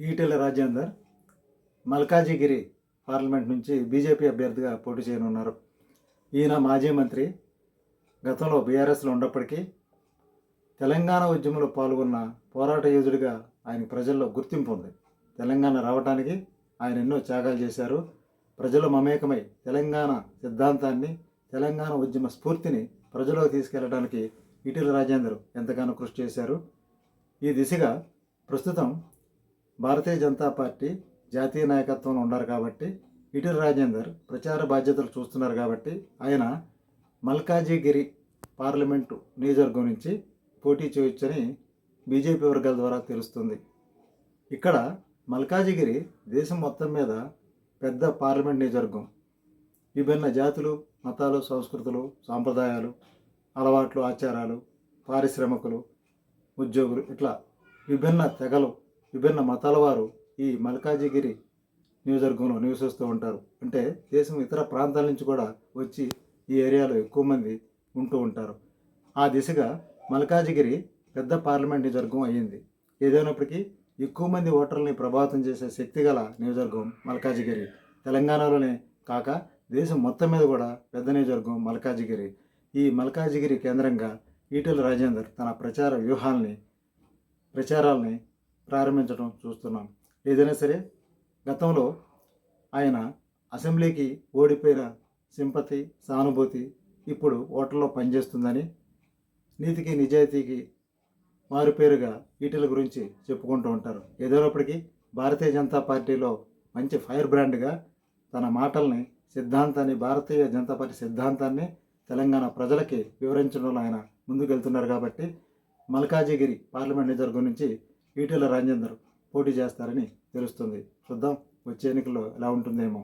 Etela Rajender Malkajgiri parliament నుంచి BJP అభ్యర్థిగా పోటీ చేయనున్నారు. ఈయన మాజీ మంత్రి, గతంలో బీఆర్ఎస్లో ఉన్నప్పటికీ తెలంగాణ ఉద్యమంలో పాల్గొన్న పోరాట యోధుడిగా ఆయన ప్రజల్లో గుర్తింపు ఉంది. తెలంగాణ రావడానికి ఆయన ఎన్నో త్యాగాలు చేశారు. ప్రజలు మమేకమై తెలంగాణ సిద్ధాంతాన్ని, తెలంగాణ ఉద్యమ స్ఫూర్తిని ప్రజలకు తీసుకెళ్లడానికి ఈటెల రాజేందర్ ఎంతగానో కృషి చేశారు. ఈ దిశగా ప్రస్తుతం భారతీయ జనతా పార్టీ జాతీయ నాయకత్వంలో ఉన్నారు కాబట్టి ఈటెల రాజేందర్ ప్రచార బాధ్యతలు చూస్తున్నారు కాబట్టి ఆయన మల్కాజిగిరి పార్లమెంటు నియోజకవర్గం నుంచి పోటీ చేయొచ్చని బీజేపీ వర్గాల ద్వారా తెలుస్తుంది. ఇక్కడ మల్కాజిగిరి దేశం మొత్తం మీద పెద్ద పార్లమెంట్ నియోజకవర్గం. విభిన్న జాతులు, మతాలు, సంస్కృతులు, సాంప్రదాయాలు, అలవాట్లు, ఆచారాలు, పారిశ్రామికులు, ఉద్యోగులు, ఇట్లా విభిన్న తెగలు, విభిన్న మతాల వారు ఈ మల్కాజిగిరి నియోజకవర్గంలో నివసిస్తూ ఉంటారు. అంటే దేశం ఇతర ప్రాంతాల నుంచి కూడా వచ్చి ఈ ఏరియాలో ఎక్కువ మంది ఉంటూ ఉంటారు. ఆ దిశగా మల్కాజిగిరి పెద్ద పార్లమెంట్ నియోజకవర్గం అయ్యింది. ఏదైనప్పటికీ ఎక్కువ మంది ఓటర్లని ప్రభావితం చేసే శక్తి గల నియోజకవర్గం మల్కాజిగిరి. తెలంగాణలోనే కాక దేశం మొత్తం మీద కూడా పెద్ద నియోజకవర్గం మల్కాజిగిరి. ఈ మల్కాజిగిరి కేంద్రంగా ఈటెల రాజేందర్ తన ప్రచారాలని ప్రారంభించడం చూస్తున్నాం. ఏదైనా సరే గతంలో ఆయన అసెంబ్లీకి ఓడిపోయిన సింపతి, సానుభూతి ఇప్పుడు ఓటర్లో పనిచేస్తుందని, నీతికి నిజాయితీకి మారుపేరుగా ఈటెల గురించి చెప్పుకుంటూ ఉంటారు. ఏదైనప్పటికీ భారతీయ జనతా పార్టీలో మంచి ఫైర్ బ్రాండ్గా తన మాటల్ని, సిద్ధాంతాన్ని, భారతీయ జనతా పార్టీ సిద్ధాంతాన్ని తెలంగాణ ప్రజలకి వివరించడంలో ఆయన ముందుకెళ్తున్నారు కాబట్టి మల్కాజిగిరి పార్లమెంట్ నియోజకవర్గం నుంచి ఈటెల రాజేందర్ పోటీ చేస్తారని తెలుస్తుంది. చూద్దాం వచ్చే ఎన్నికల్లో ఎలా ఉంటుందేమో.